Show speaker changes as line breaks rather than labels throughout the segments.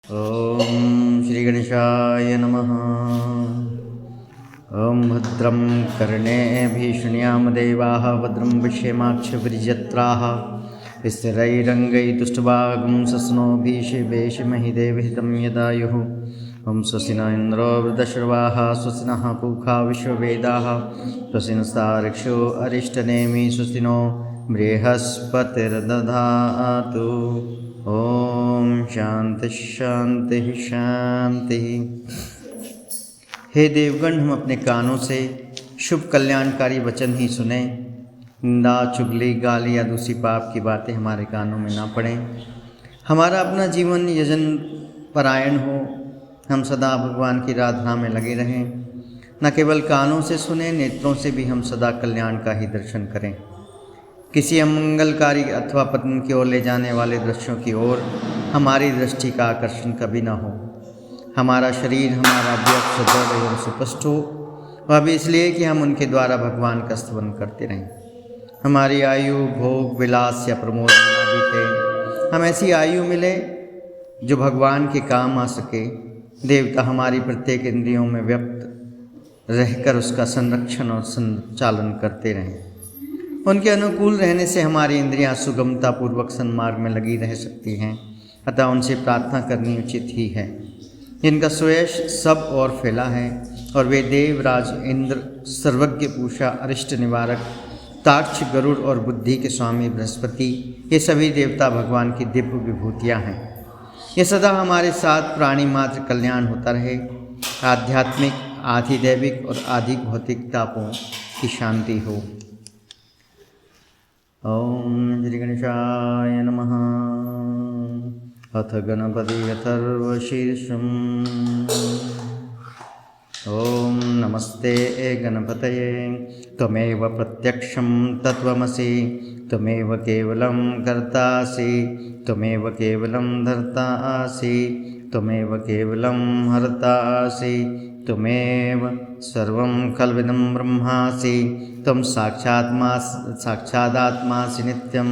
ओम श्री गणेशाय नमः। ओम भद्रं कर्णेभिः शृणुयाम देवाः भद्रं पश्येमाक्षभिर्यजत्राः स्थिरैरङ्गैस्तुष्टुवागुं सस्नोभिः शिवेशमहि देवहितं यदायुः। ओम स्वस्ति न इन्द्रो वृद्धश्रवाः स्वस्ति नः पूषा विश्ववेदाः स्वस्ति नस्तार्क्ष्यो अरिष्टनेमिः स्वस्ति नो बृहस्पतिर्दधातु। ओम शांति शांति शांति। हे देवगण, हम अपने कानों से शुभ कल्याणकारी वचन ही सुने। निंदा, चुगली, गाली या दूसरी पाप की बातें हमारे कानों में ना पड़ें। हमारा अपना जीवन यजन परायण हो। हम सदा भगवान की आराधना में लगे रहें। न केवल कानों से सुने, नेत्रों से भी हम सदा कल्याण का ही दर्शन करें। किसी अमंगलकारी अथवा पतन की ओर ले जाने वाले दृश्यों की ओर हमारी दृष्टि का आकर्षण कभी न हो। हमारा शरीर, हमारा व्यक्त सदृढ़ एवं सुस्पष्ट हो, वह भी इसलिए कि हम उनके द्वारा भगवान का स्तवन करते रहें। हमारी आयु भोग विलास या प्रमोद न बीते, हम ऐसी आयु मिले जो भगवान के काम आ सके। देवता हमारी प्रत्येक इंद्रियों में व्यक्त रहकर उसका संरक्षण और संचालन करते रहें। उनके अनुकूल रहने से हमारी इंद्रियां सुगमता पूर्वक सन्मार्ग में लगी रह सकती हैं। अतः उनसे प्रार्थना करनी उचित ही है, जिनका सुयश सब और फैला है। और वे देवराज इंद्र, सर्वज्ञ पूषा, अरिष्ट निवारक, ताक्ष, गरुड़ और बुद्धि के स्वामी बृहस्पति, ये सभी देवता भगवान की दिव्य विभूतियाँ हैं। ये सदा हमारे साथ प्राणी मात्र कल्याण होता रहे। आध्यात्मिक, आधिदैविक और आधि भौतिक तापों की शांति हो। ओम श्री गणेशाय नमः। अथ गणपति अथर्वशीर्षम्। ओम नमस्ते गणपतये त्वमेव प्रत्यक्षं तत्त्वमसि त्वमेव केवलं कर्तासि त्वमेव केवलं धर्तासि त्वमेव केवलं हर्तासि त्वमेव सर्वं खल्विदं ब्रह्मासि त्वं साक्षादात्मासि नित्यम्।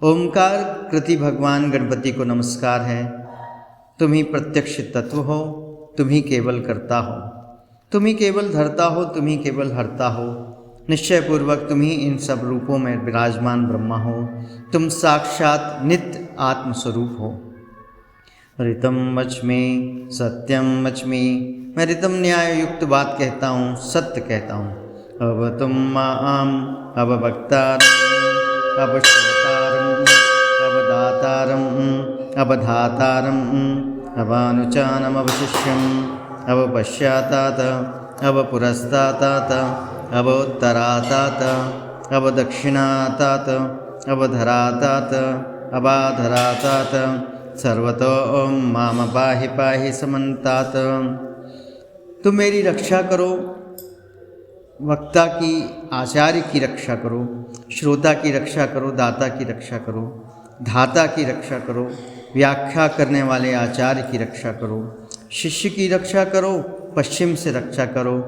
ओंकार कृति भगवान गणपति को नमस्कार है। तुम ही प्रत्यक्ष तत्व हो, तुम ही केवल करता हो, तुम ही केवल धरता हो, तुम ही केवल हरता हो। निश्चय पूर्वक तुम ही इन सब रूपों में विराजमान ब्रह्मा हो। तुम साक्षात नित्य आत्मस्वरूप हो। ऋतम वच्मि सत्यम वच्मि, मैं ऋतम न्याय युक्त बात कहता हूँ, सत्य कहता हूँ। अब तुम माम अब वक्तारम अब श्रोतारम अब दातारम अब धातारम अब अनुचानम अब शिष्यम अब पश्चातात अब पुरस्तातात अब उत्तरातात अब दक्षिणातात अब धरातात अब आधरातात सर्वतो माम पाहि पाहि समन्तात। तुम मेरी रक्षा करो, वक्ता की, आचार्य की रक्षा करो, श्रोता की रक्षा करो, दाता की रक्षा करो, धाता की रक्षा करो, व्याख्या करने वाले आचार्य की रक्षा करो, शिष्य की रक्षा करो, पश्चिम से रक्षा करो,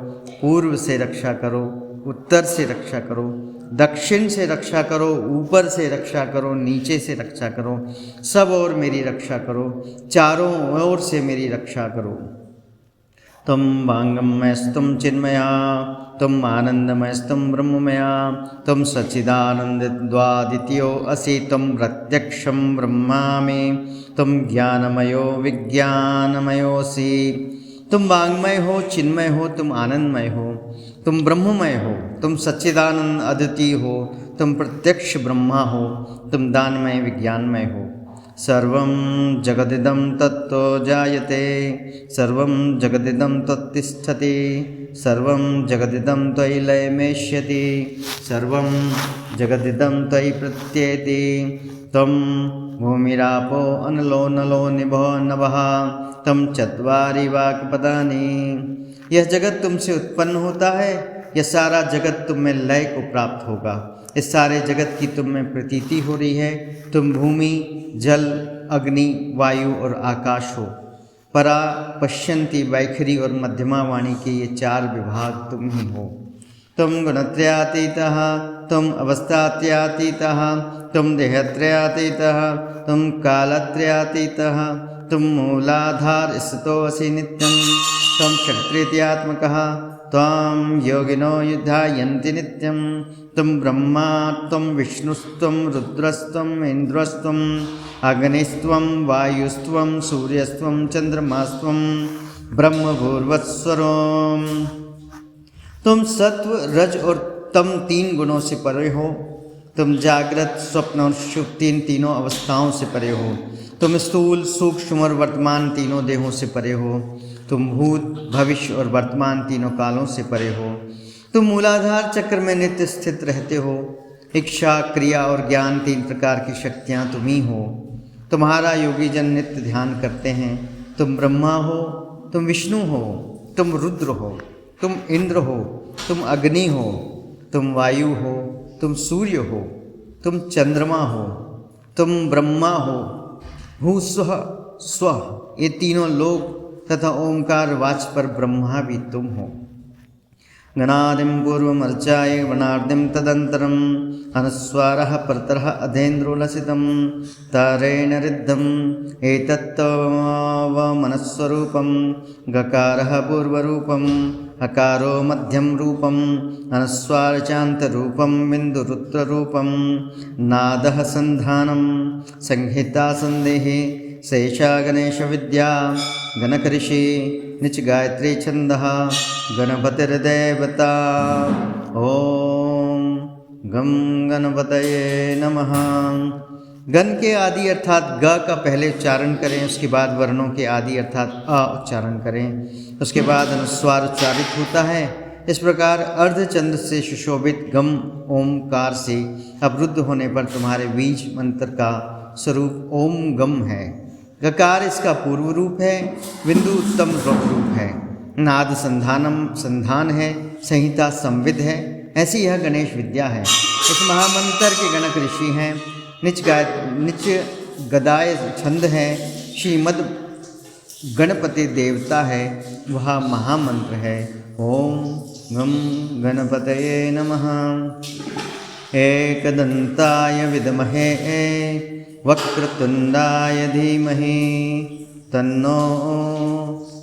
पूर्व से रक्षा करो, उत्तर से रक्षा करो, दक्षिण से रक्षा करो, ऊपर से रक्षा करो, नीचे से रक्षा करो, सब ओर मेरी रक्षा करो, चारों ओर से मेरी रक्षा करो। तुम वांगमयस्तुम चिन्मया, तुम आनंदमयस्तुम ब्रह्ममया, तुम सच्चिदानंदद्वादित्यो असि, तुम प्रत्यक्षं ब्रह्मामि, तुम ज्ञानमयो विज्ञानमयोसि। तुम वांगमय हो, चिन्मय हो, तुम आनंदमय हो, तुम ब्रह्ममय हो, तुम सच्चिदानंद अद्वितीय हो, तुम प्रत्यक्ष ब्रह्मा हो, तुम दानमय विज्ञानमय हो। सर्वं जगदिदं तत्तो जायते, सर्वं जगदिदं तत्तिष्ठति, सर्वं जगदिदं त्वयि लयमेष्यति, सर्वं जगदिदं त्वयि प्रत्येति। त्वं भूमिरापो अनलो नलो निभो नभः, त्वं चत्वारि वाक्पदानि। यह जगत तुमसे उत्पन्न होता है, यह सारा जगत तुम में लय को प्राप्त होगा। इस सारे जगत की तुम में प्रतीति हो रही है। तुम भूमि, जल, अग्नि, वायु और आकाश हो। परा, पश्यन्ति, वैखरी और मध्यमा वाणी के ये चार विभाग तुम ही हो। तुम गुणत्रयातीतः तुम अवस्थात्यातीतः, तुम देहत्रयातीतः, तुम कालत्रयातीतः, तुम मूलाधार स्थितोऽसि नित्यं, त्वं शक्तिरित्यात्मकः, त्वां योगिनो युधायन्ति नित्यं, तुम ब्रह्मा, त्वं विष्णुस्त्वं रुद्रस्त्वं इन्द्रस्त्वं अग्निस्त्वं वायुस्त्वं सूर्यस्त्वं चंद्रमास्त्वं ब्रह्मभूर्वस्वरोम। तुम सत्व रज और तम 3 गुणों से परे हो। तुम जागृत स्वप्न और सुषुप्ति इन तीनों अवस्थाओं से परे हो। तुम स्थूल सूक्ष्म और वर्तमान तीनों देहों से परे हो। तुम भूत भविष्य और वर्तमान तीनों कालों से परे हो। तुम मूलाधार चक्र में नित्य स्थित रहते हो। इच्छा क्रिया और ज्ञान 3 प्रकार की शक्तियाँ तुम ही हो। तुम्हारा योगी जन नित्य ध्यान करते हैं। तुम ब्रह्मा हो, तुम विष्णु हो, तुम रुद्र हो, तुम इंद्र हो, तुम अग्नि हो, तुम वायु हो, तुम सूर्य हो, तुम चंद्रमा हो, तुम ब्रह्मा हो, भूस्वः स्वः ये तीनों लोक तथा ओंकार वाच पर ब्रह्मा भी तुम हो। गणादिं पूर्वमर्चाय वनार्दिं तदंतरम अनुस्वारः परतरः अधेन्द्रो लसितं तारेण रिद्धम् एतत्तव मनस्वरूपं गकारः पूर्वरूपम् अकारो मध्यम रूपम् अनुस्वारचान्तरूपं बिन्दुरुद्ररूपं नादः संधानं संहिता संदेहे शेषा गणेश विद्या गणकऋषि निच गायत्री छंदः गणपतिर्देवता। ओम गम गणपतये नमः। गण के आदि अर्थात ग का पहले उच्चारण करें, उसके बाद वर्णों के आदि अर्थात अ उच्चारण करें, उसके बाद अनुस्वार उच्चारित होता है। इस प्रकार अर्धचंद्र से सुशोभित गम ओमकार से अवरुद्ध होने पर तुम्हारे बीज मंत्र का स्वरूप ओम गम है। गकार इसका पूर्व रूप है, बिंदु उत्तम रूप है, नाद संधान है, संहिता संविद है। ऐसी यह गणेश विद्या है। इस महामंत्र के गणक ऋषि हैं, निच गदाय छंद है, श्रीमद गणपति देवता है, वह महामंत्र है। ओम गम गणपतये नमः। एकदंताय विद्महे वक्रतुंडाय धीमहि तन्नो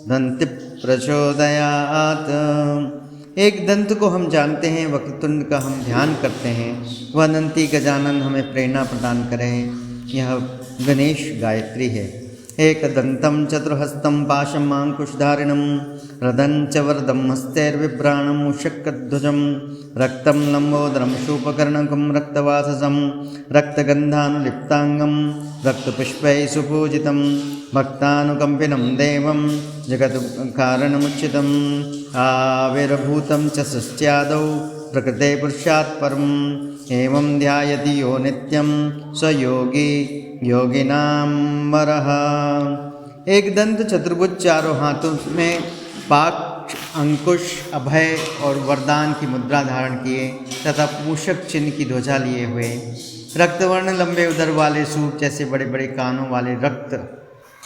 दंति प्रचोदयात्। एक दंत को हम जानते हैं, वक्रतुंड का हम ध्यान करते हैं, वह दंती गजानन हमें प्रेरणा प्रदान करें। यह गणेश गायत्री है। एकदंतं चतुर्हस्तं पाशम् अंकुशधारिणं रदं च वरदं हस्तैर्बिभ्राणं मूषकध्वजं रक्तं लम्बोदरं शूपकर्णकं रक्तवाससं रक्तगन्धानुलिप्ताङ्गं रक्तपुष्पैः सुपूजितं भक्तानुकम्पिनं देवं जगत्कारणमुच्चितम् आविर्भूतं च सृष्ट्यादौ प्रकृते पुरुषात् परम् एवं ध्यायति यो नित्यं स योगी योगिनां वरः। एक दंत चतुर्भुज चारों हाथों में पाक अंकुश अभय और वरदान की मुद्रा धारण किए तथा मूषक चिन्ह की ध्वजा लिए हुए, रक्तवर्ण लंबे उदर वाले सूप जैसे बड़े बड़े कानों वाले रक्त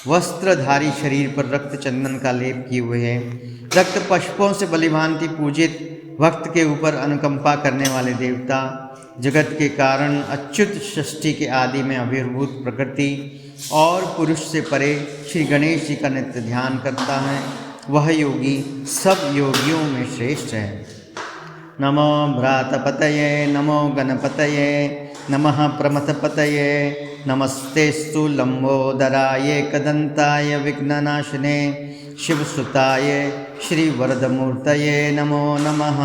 वस्त्रधारी शरीर पर रक्त चंदन का लेप किए हुए हैं, रक्त पुष्पों से बलिभांति पूजित भक्त के ऊपर अनुकंपा करने वाले देवता, जगत के कारण अच्युत सृष्टि के आदि में आविर्भूत प्रकृति और पुरुष से परे श्री गणेश जी का नित्य ध्यान करता है, वह योगी सब योगियों में श्रेष्ठ है। नमो भ्रातपतये नमो गणपतये नमः प्रमथपतये नमस्तेस्तु लंबोदराय एकदंताय विघ्ननाशिने शिवसुताय श्रीवरदमूर्तये नमो नमः।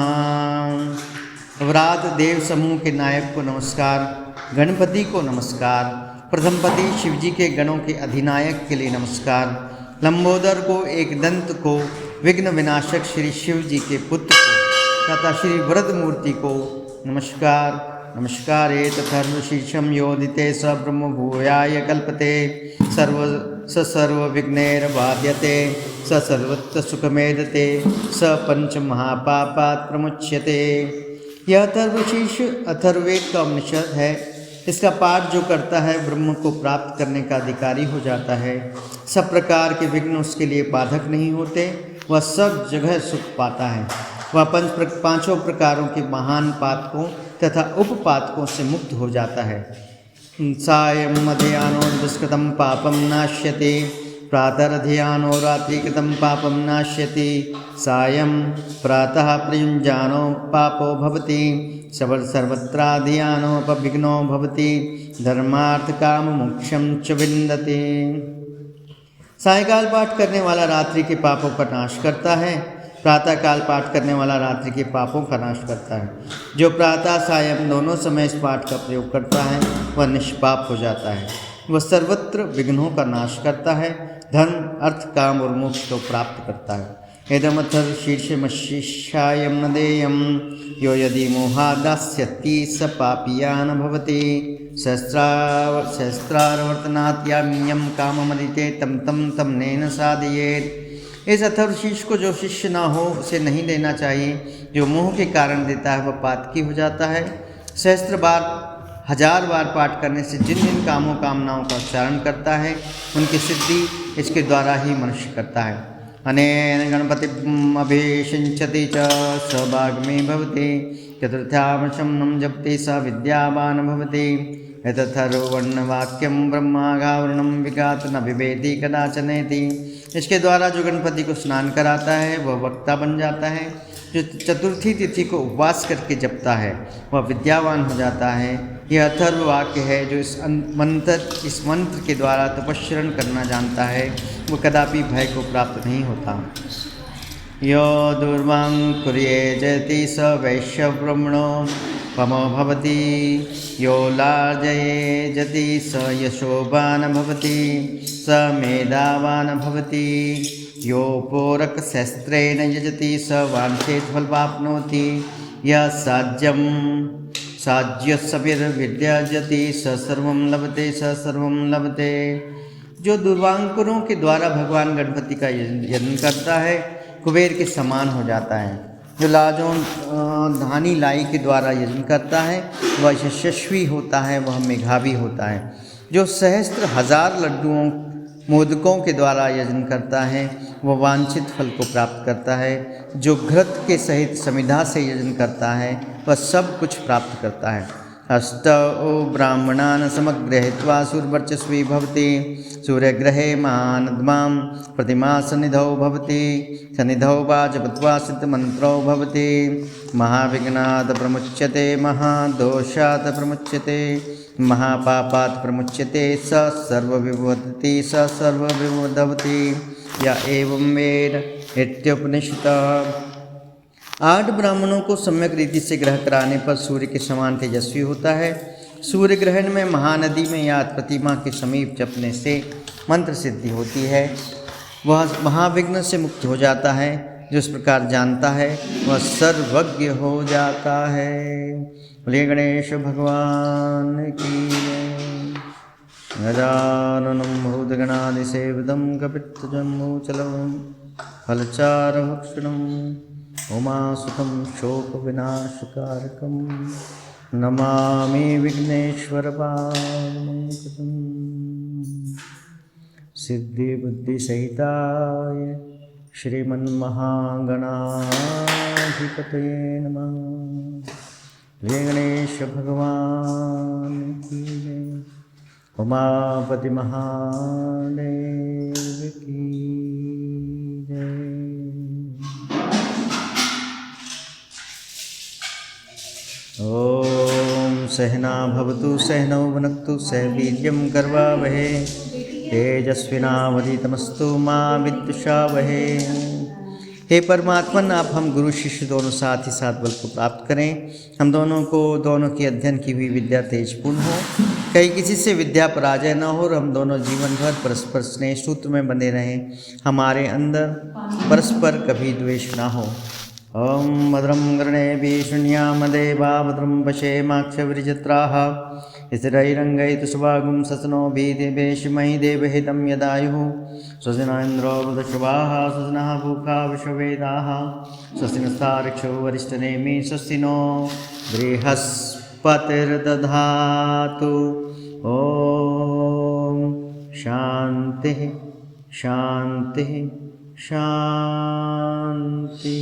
व्रात देव समूह के नायक को नमस्कार, गणपति को नमस्कार, प्रथमपति शिवजी के गणों के अधिनायक के लिए नमस्कार, लंबोदर को, एक दंत को, विघ्न विनाशक श्री शिव जी के पुत्र को तथा श्री वरद मूर्ति को नमस्कार। नमस्कारे तथर्वशीर्षम योदिते स ब्रह्म भूयाय कल्पते सर्व विघ्नैर्बाध्यते स सर्वत्र सुखमेधते स पंच महापापात् प्रमुच्यते। यह अथर्वशीर्ष अथर्ववेद का उपनिषद है। इसका पाठ जो करता है ब्रह्म को प्राप्त करने का अधिकारी हो जाता है। सब प्रकार के विघ्न उसके लिए बाधक नहीं होते, वह सब जगह सुख पाता है। वह पांचों प्रकारों के महान पातकों तथा उपपातकों से मुक्त हो जाता है। सायं मध्याह्नो दुष्कृतं पापं नाश्यते, प्रातरध्यानो रात्रिकृतं पापं नाश्यति, सायं प्रातः प्रयुञ्जानो पापो भवति, सर्वत्राधियानोपविघ्नो भवति, धर्मार्थकाममोक्षं च विन्दते। सायंकाल पाठ करने वाला रात्रि के पापों का नाश करता है, प्रातःकाल पाठ करने वाला रात्रि के पापों का नाश करता है। जो प्रातः सायं दोनों समय इस पाठ का प्रयोग करता है वह निष्पाप हो जाता है। वह सर्वत्र विघ्नों का नाश करता है, धर्म अर्थ काम और मोक्ष को प्राप्त करता है। एदमथर् शीर्षमशिष्यायं नदेयं यो यदि मोहादास्यति स पापीयान भवति, सहस्रावर्तनात्याम्यं काममदिते तम तम तम नेन साधयेत्। इस अथर्वशीष को जो शिष्य न हो उसे नहीं देना चाहिए। जो मोह के कारण देता है वह पातकी हो जाता है। सहस्त्र बार 1000 बार पाठ करने से जिन जिन कामनाओं का उच्चारण करता है उनकी सिद्धि इसके द्वारा ही मनुष्य करता है। अनेन गणपतिम् अभिषिञ्चति च स भाग्मे भवति, चतुर्थ्यां शमनं जपति स विद्यावान् भवति। एतत्थर्ववर्णवाक्यं ब्रह्मागावरणं विगात न बिभेति कदाचनेति। इसके द्वारा जो गणपति को स्नान कराता है वह वक्ता बन जाता है। जो चतुर्थी तिथि को उपवास करके जपता है वह विद्यावान हो जाता है। यह अथर्व वाक्य है। जो इस मंत्र के द्वारा तपस्रण करना जानता है वो कदापि भय को प्राप्त नहीं होता। यो दुर्वां कुर्ये जयति स वैश्यब्रह्मणो पमो भवति, यो लार्जये जति स यशोवान् भवति, स मेधावान् भवति, यो पोरकशस्त्रेण यजति स वाञ्छेत् फलमाप्नोति, यः साज्यसविर्विद्यजति स सर्वं लभते स सर्वं लभते। जो दुर्वांकुरों के द्वारा भगवान गणपति का यजन करता है कुबेर के समान हो जाता है। जो लाजों धानी लाई के द्वारा यजन करता है वह यशस्वी होता है, वह मेधावी होता है। जो सहस्त्र 1000 लड्डुओं मोदकों के द्वारा यजन करता है वह वांछित फल को प्राप्त करता है। जो घृत के सहित समिधा से यजन करता है वह सब कुछ प्राप्त करता है। अष्टौ ब्राह्मणान् समग्रहीत्वा सूर्यवर्चस्वी भवति, सूर्यग्रहे महानद्मां प्रतिमासन्निधौ भवति, सन्निधौ वा जपत्वा सिद्धमन्त्रो भवति। महाविघ्नात् प्रमुच्यते, महादोषात् प्रमुच्यते, महापापात् प्रमुच्यते, स सर्वविभवति स सर्वविभवति। या एवं वेद इत्युपनिषत्। 8 ब्राह्मणों को सम्यक रीति से ग्रह कराने पर सूर्य के समान तेजस्वी होता है। सूर्य ग्रहण में महानदी में या प्रतिमा के समीप जपने से मंत्र सिद्धि होती है। वह महाविघ्न से मुक्त हो जाता है। जो इस प्रकार जानता है वह सर्वज्ञ हो जाता है। बोलिए गणेश भगवान की जय। गजाननं भूतगणादिसेवितं कपित्थजम्बूफलचारुभक्षणं उमासुतं शोकविनाशकारकं नमामि विघ्नेश्वरपादपङ्कजं। सिद्धिबुद्धिसहिताय श्रीमन्महागणाधिपतये नमः। जय गणेश भगवान की जय। उमापति महादेव की जय। ओम सहना भवतु सहनौ भुनक्तु सह वीर्यं करवावहे, तेजस्विनावधीतमस्तु मा विद्विषावहे। हे परमात्मन, आप हम गुरु शिष्य दोनों साथ ही साथ बल को प्राप्त करें। हम दोनों की अध्ययन की हुई विद्या तेजपूर्ण हो, कहीं किसी से विद्या पराजय न हो और हम दोनों जीवन भर परस्पर स्नेह सूत्र में बने रहें। हमारे अंदर परस्पर कभी द्वेष ना हो। ओम भद्रं कर्णेभिः शृणुयाम देवा भद्रं पश्येमाक्षभिर्यजत्राः स्थिरैरङ्गैः सुभागुं ससनोभिः दिव्येशमहि देवहितं यदायुः। स्वस्ति न इन्द्रो वृद्धश्रवाः स्वस्ति नः पूषा विश्ववेदाः स्वस्ति नस्तार्क्ष्यो वरिष्ठनेमिः स्वस्ति नो बृहस्पतिर्दधातु। ओम शांति शांति शांति।